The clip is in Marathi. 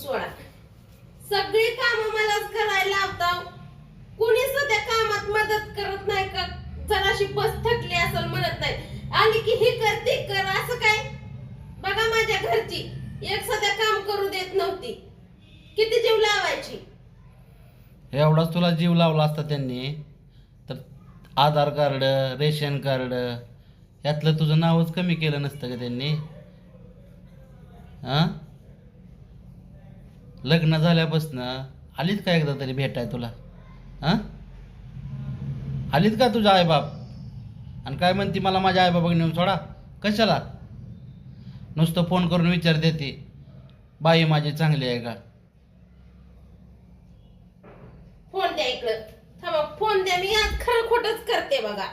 सोडा. सगळी कामं मलाच करायला लावता. कुणी सुद्धा कामात मदत करत नाही का? जराशी बस थकली असेल म्हणत नाही, आली की हे कर ते कर असं काय? बघा माझ्या घरची एक सध्या काम करू देत नव्हती, किती जीव लावायची. एवढाच तुला जीव लावला असता त्यांनी तर आधार कार्ड, रेशन कार्ड यातलं तुझं नावच कमी केलं नसतं का त्यांनी? हां, लग्न झाल्यापासनं आलीत का एकदा तरी भेटाय तुला? हां, आलीत का तुझा आईबाप? आणि काय म्हणती मला माझ्या आईबाबाकडे नेऊन सोडा? कशाला? नुसतं फोन करून विचारते ती बाई माझी चांगली आहे का? फोन द्या इकडं. थांबा, फोन द्या. मी आज खरं खोटच करते बघा.